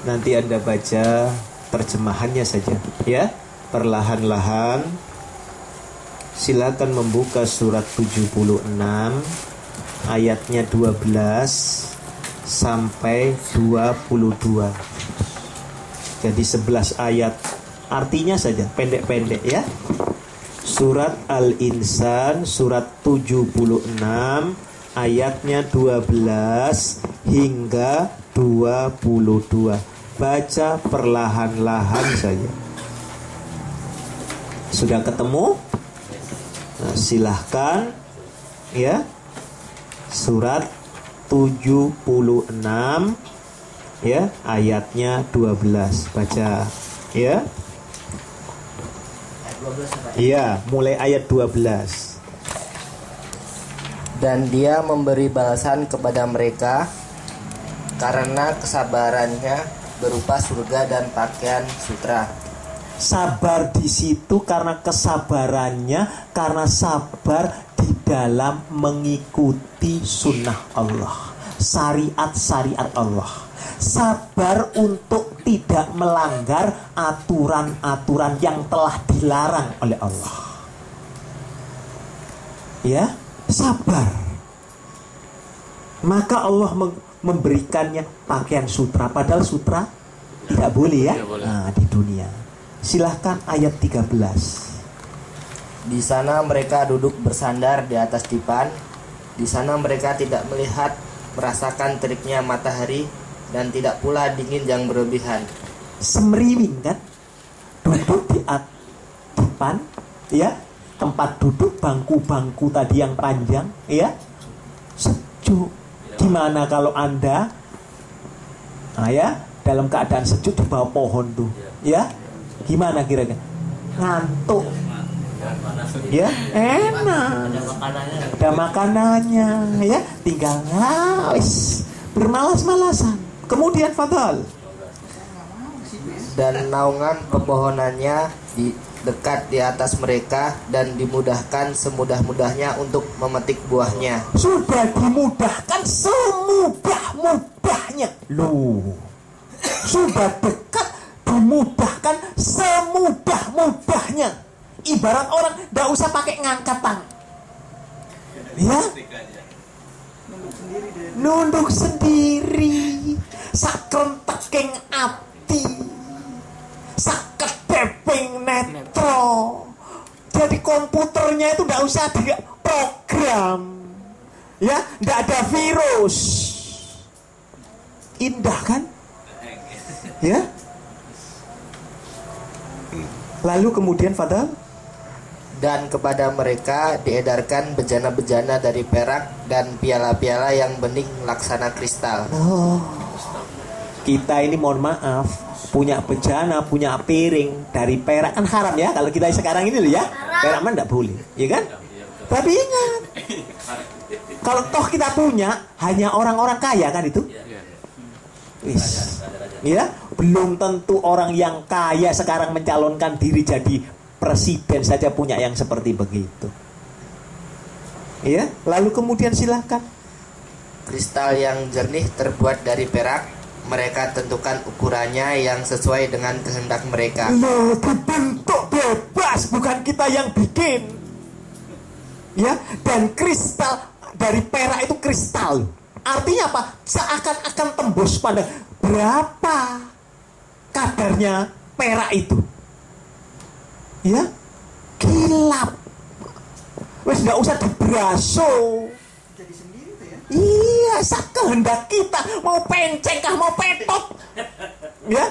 Nanti Anda baca terjemahannya saja, ya. Perlahan-lahan. Silakan membuka surat 76 ayatnya 12 sampai 22. Jadi 11 ayat. Artinya saja pendek-pendek, ya. Surat Al-Insan surat 76 ayatnya 12 hingga 22. Baca perlahan-lahan saja. Sudah ketemu? Nah, silahkan, ya. Surat 76 ya, ayatnya 12. Baca, ya. Iya, mulai ayat 12. Dan dia memberi balasan kepada mereka karena kesabarannya berupa surga dan pakaian sutra. Sabar di situ karena kesabarannya, karena sabar di dalam mengikuti sunnah Allah, syariat-syariat Allah. Sabar untuk tidak melanggar aturan-aturan yang telah dilarang oleh Allah. Ya, sabar. Maka Allah memberikannya pakaian sutra, padahal sutra tidak boleh, ya. Nah, di dunia. Silahkan ayat 13. Di sana mereka duduk bersandar di atas dipan. Di sana mereka tidak merasakan teriknya matahari, dan tidak pula dingin yang berlebihan. Semriwing, kan? Duduk di depan, ya, tempat duduk, bangku-bangku tadi yang panjang, ya, sejuk. Gimana kalau Anda, ya, dalam keadaan sejuk di bawah pohon tuh, ya, gimana kira-kira? Ngantuk, ya, enak, ada makanannya, ya, tinggal ngawis, bermalas-malasan. Kemudian fadal. Dan naungan pepohonannya dekat di atas mereka, dan dimudahkan semudah-mudahnya untuk memetik buahnya. Sudah dimudahkan semudah-mudahnya. Loh, sudah dekat, dimudahkan semudah-mudahnya. Ibarat orang tidak usah pakai ngangkat tangan, ya, nunduk sendiri. Sakrenteking ati, sakedeping netro. Jadi komputernya itu tidak usah diprogram, ya, tidak ada virus. Indah, kan? Ya. Lalu kemudian fadal. Dan kepada mereka diedarkan bejana-bejana dari perak dan piala-piala yang bening laksana kristal. Oh, kita ini mohon maaf, punya bejana, punya piring dari perak, kan haram, ya. Kalau kita sekarang ini loh, ya, perak mah tidak boleh, ya kan? Tapi ingat, kalau toh kita punya, hanya orang-orang kaya, kan itu? Wis, ya, belum tentu orang yang kaya sekarang mencalonkan diri jadi presiden saja punya yang seperti begitu. Ya, lalu kemudian silahkan. Kristal yang jernih terbuat dari perak, mereka tentukan ukurannya yang sesuai dengan kehendak mereka. Loh, dibentuk bebas, bukan kita yang bikin. Ya, dan kristal dari perak itu kristal. Artinya apa? Seakan-akan tembus pada berapa kadarnya perak itu. Ya, kilap. Wes nggak usah diberaso. Jadi sendiri tuh, ya. Iya, sekehendak kita, mau penceng kah, mau petot, ya,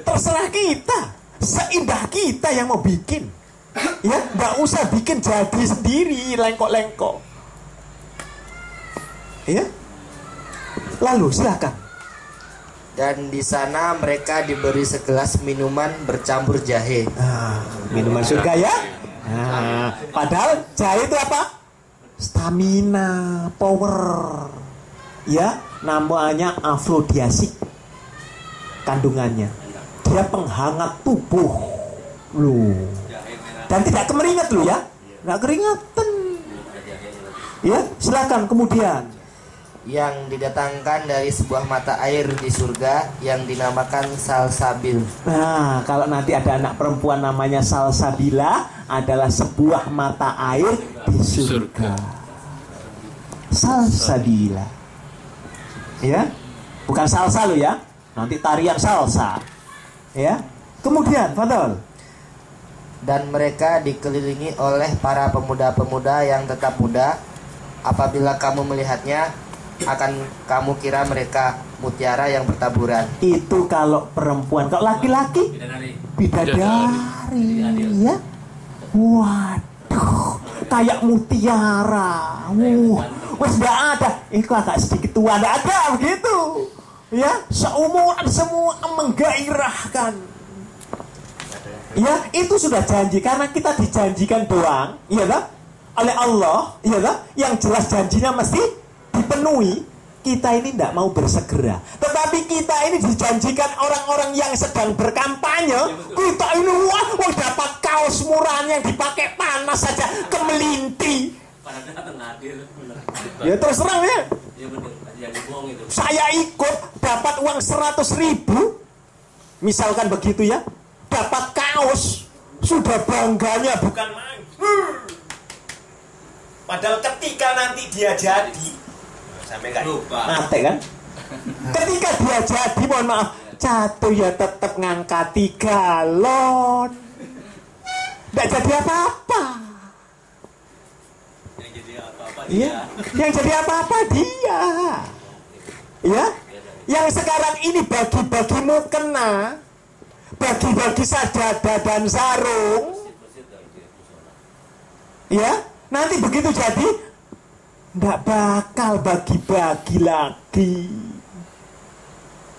terserah kita. Seindah kita yang mau bikin, ya, nggak usah bikin jadi sendiri, lengkok-lengkok. Ya, lalu silakan. Dan di sana mereka diberi segelas minuman bercampur jahe. Minuman surga, ya. Padahal jahe itu apa? Stamina, power, ya, namanya afrodiasik kandungannya. Dia penghangat tubuh, loh. Dan tidak kemeringat, loh, ya, nggak keringatan. Ya, silakan kemudian. yang didatangkan dari sebuah mata air di surga yang dinamakan salsabil. Nah, kalau nanti ada anak perempuan namanya Salsabila, adalah sebuah mata air di surga. Salsabila. Ya, bukan salsa lo ya. Nanti tarian salsa. Ya. Kemudian, Fadol. Dan mereka dikelilingi oleh para pemuda-pemuda yang tetap muda. Apabila kamu melihatnya, akan kamu kira mereka mutiara yang bertaburan. Itu kalau perempuan. Kalau laki-laki bidadari. Ya. Waduh, kayak mutiara. Wes nggak ada. Itu agak sedikit tua, nggak ada begitu. Ya, seumuran semua menggairahkan. Ya, itu sudah janji karena kita dijanjikan doang, iya tak? Oleh Allah, iya tak? Yang jelas janjinya mesti dipenuhi. Kita ini tidak mau bersegera, tetapi kita ini dijanjikan orang-orang yang sedang berkampanye. Kita ini wah dapat kaos murah yang dipakai panas saja kemelinti. Ya terus terang ya. Saya ikut dapat uang 100.000, misalkan begitu ya. Dapat kaos, sudah bangganya bukan main. Padahal ketika nanti dia jadi, sampai nggak lupa. Mate kan? Ketika dia jadi, mohon maaf, jatuh ya tetap ngangkati galon. Nggak jadi apa-apa. Yang jadi apa-apa dia. Iya, yang jadi apa-apa dia. Ya, yang sekarang ini bagi-bagi mukena, bagi-bagi sajadah dan sarung. Ya, nanti begitu jadi nggak bakal bagi-bagi lagi.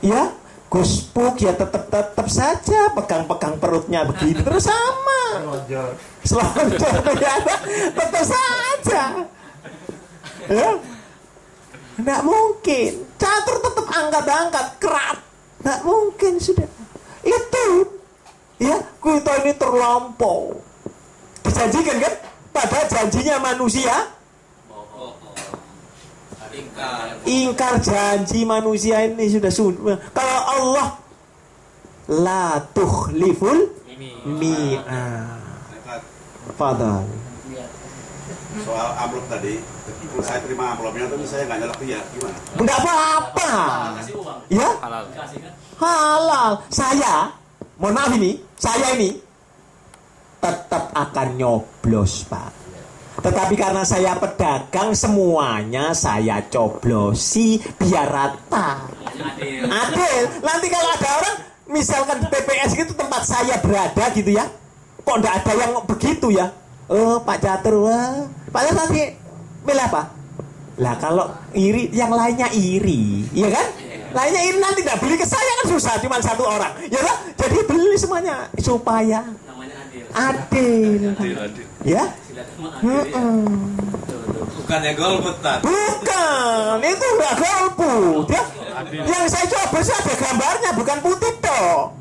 Ya, Guspuk ya tetap saja pegang-pegang perutnya begini terus sama. Selonjor ya, tetap saja. Ya, nggak mungkin. Catur tetap angkat-angkat kerat. Nggak mungkin sudah. Itu ya, kita ini terlampau dijanjikan kan, padahal janjinya manusia ingkar janji manusia ini sudah. Kalau Allah la tukhliful mi'ad. Fadal. Soal amplop tadi, saya terima amplopnya tapi saya nggak nyelak dia, gimana? Enggak apa-apa. Ya? Halal. Saya, mohon maaf ini, saya ini tetap akan nyoblos, Pak. Tetapi karena saya pedagang, semuanya saya coblosi biar rata. Adil. Nanti kalau ada orang, misalkan di PPS gitu tempat saya berada gitu ya, kok enggak ada yang begitu ya? Oh, Pak Catur, wah. Pak Catur nanti milih apa? Lah kalau iri, yang lainnya iri, iya kan? Lainnya iri, nanti tidak beli ke saya kan susah, cuma satu orang, ya kan? Jadi beli semuanya supaya adil. Ya? Bukannya golput tadi. Bukan, itu enggak golput ya. Yang saya coba sih ada gambarnya, bukan putih toh.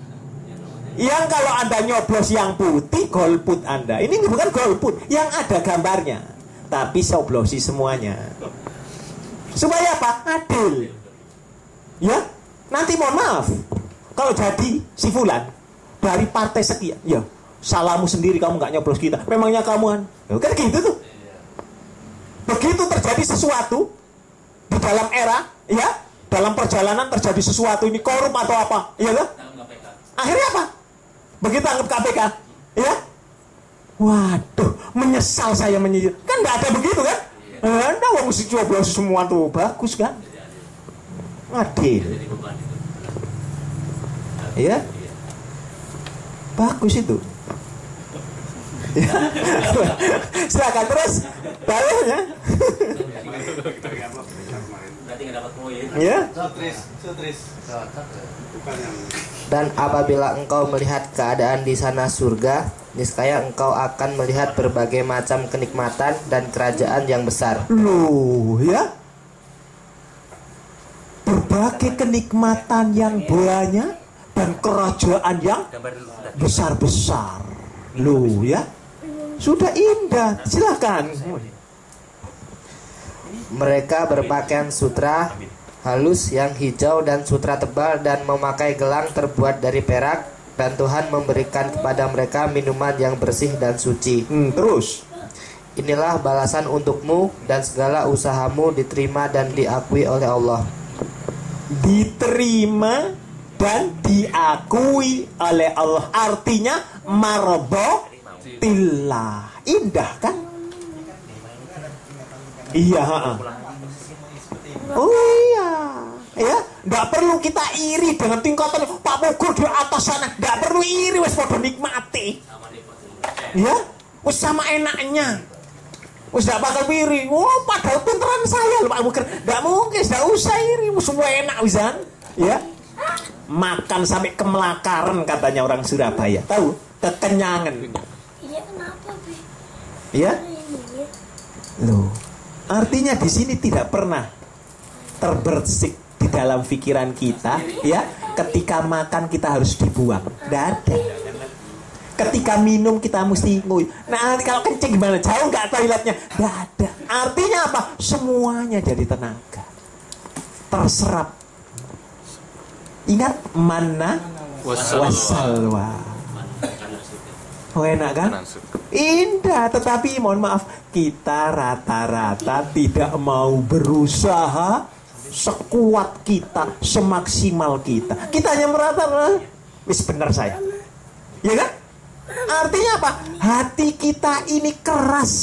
Yang kalau Anda nyoblos yang putih, golput Anda. Ini bukan golput, yang ada gambarnya. Tapi coblosi semuanya. Supaya apa? Adil. Ya, nanti mohon maaf, kalau jadi si Fulan dari partai sekian, ya salahmu sendiri, kamu nggak nyoblos kita. Memangnya kamu kan gitu tuh. Begitu terjadi sesuatu di dalam era, ya, dalam perjalanan terjadi sesuatu ini korup atau apa, ya kan? Akhirnya apa? Begitu anggap KPK, ya, waduh, menyesal saya menyesal. Kan nggak ada begitu kan? Anda wong mesti coblos semua tuh bagus kan? Adil. Ya, bagus itu. Ya. Silakan terus dalilnya. Ya. Dan apabila engkau melihat keadaan di sana surga, niscaya engkau akan melihat berbagai macam kenikmatan dan kerajaan yang besar. Loh, ya. Berbagai kenikmatan yang banyak dan kerajaan yang besar-besar. Loh, ya. Sudah indah, silakan. Mereka berpakaian sutra halus yang hijau dan sutra tebal dan memakai gelang terbuat dari perak, dan Tuhan memberikan kepada mereka minuman yang bersih dan suci. Terus Inilah balasan untukmu, dan segala usahamu diterima dan diakui oleh Allah. diterima dan diakui oleh Allah. Artinya marbotillah. Indah kan? Iya. Oh iya. Ya, nggak perlu kita iri dengan tingkatan Pak Pugur di atas sana. Nggak perlu iri, wes podo nikmati. Ya, wes sama enaknya. Wes nggak bakal iri. Wah, padahal pinteran saya loh Pak Pugur. Nggak mungkin, nggak usah iri. Semua enak wisan. Ya, makan sampai kemelakaran katanya orang Surabaya. Tahu? Kekenyangan. Iya, kenapa, Bi? Ya, Ini. loh. Artinya di sini tidak pernah terbersih di dalam pikiran kita, ya. Ketika makan kita harus dibuang, tidak ada. Ketika minum kita mesti nguy. Nah, kalau kencing gimana? Jauh nggak toiletnya? Tidak ada. Artinya apa? Semuanya jadi tenaga, terserap. Ingat mana wasalwa. Oh enak kan? Indah, tetapi mohon maaf, kita rata-rata tidak mau berusaha sekuat kita, semaksimal kita. Kita hanya merata, wis bener saya. Ya kan? Artinya apa? Hati kita ini keras.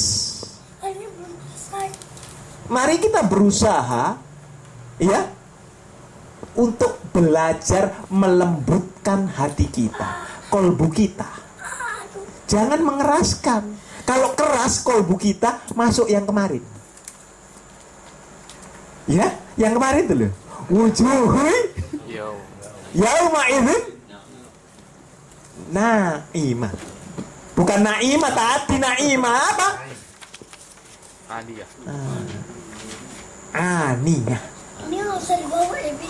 Ini belum selesai. Mari kita berusaha, ya, untuk belajar melembutkan hati kita, kolbu kita. Jangan mengeraskan. Kalau keras kolbu kita, masuk yang kemarin. Ya, yang kemarin itu loh. Wujuhui yauma idzin naimah. Bukan naimah tadi, naimah apa? Aniyah. Ini nggak usah dibawa, Bi.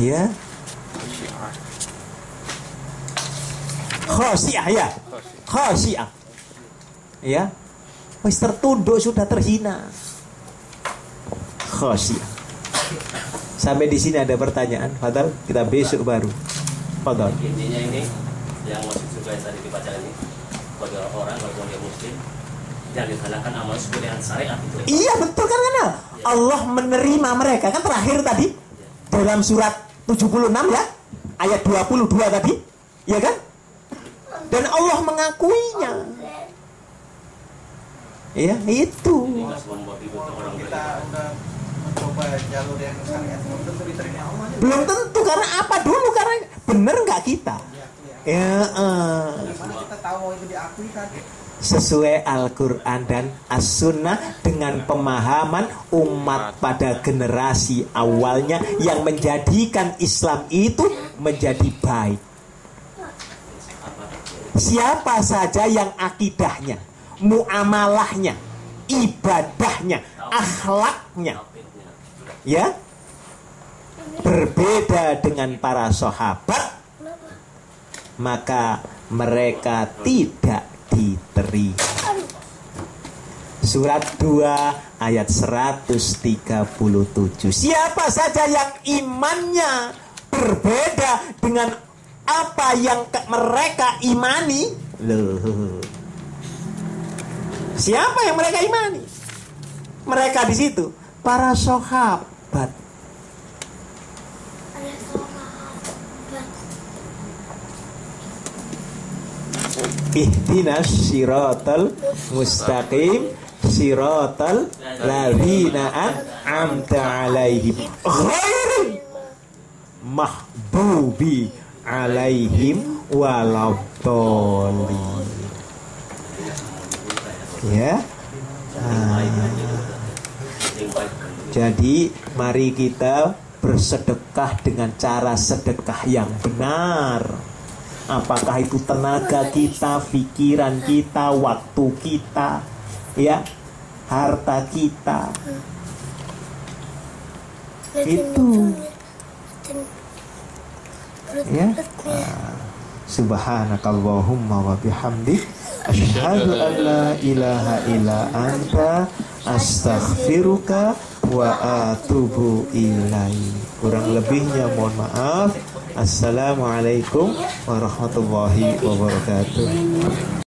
Ya. Khosiyah ya. Khosiyah. Ya. Wis tertunduk, sudah terhina. Khosiyah. Sampai di sini ada pertanyaan, Fadal, kita besok baru. Fadal. Intinya ini yang masuk surga yang tadi dibaca ini, bagi orang kalau dia muslim yang dilaksanakan amal sesuai dengan syariat itu. Iya betul kan, karena Allah menerima mereka kan terakhir tadi dalam surat 76 ya, ayat 22 tadi, ya kan? Dan Allah mengakuinya. Ya itu. Tidak semua membuat ibu orang Kita udah mencoba jalur yang syariat, belum tentu diterima Allah. Belum tentu, karena apa dulu? Karena bener nggak kita? Ya, Gimana kita tahu itu diakui kan? sesuai Al-Quran dan As-Sunnah dengan pemahaman umat pada generasi awalnya yang menjadikan Islam itu menjadi baik. Siapa saja yang akidahnya, muamalahnya, ibadahnya, akhlaknya, ya, berbeda dengan para sahabat, maka mereka tidak diterima. Surat 2 ayat 137. Siapa saja yang imannya berbeda dengan apa yang mereka imani, loh. Siapa yang mereka imani? Mereka di situ para sahabat. Ada sahabat. Ihdinas siratal mustaqim siratal ladzina an'amta 'alaihim ghairil mahdubi 'alaihim waladdallin. Ya. Jadi mari kita bersedekah dengan cara sedekah yang benar. Apakah itu tenaga kita, pikiran kita, waktu kita, ya, harta kita. Itu. Ya. Subhanakallahumma wa bihamdik asyhadu an la ilaha illa anta astaghfiruka wa atubu ilaik. Kurang lebihnya mohon maaf. Assalamualaikum warahmatullahi wabarakatuh.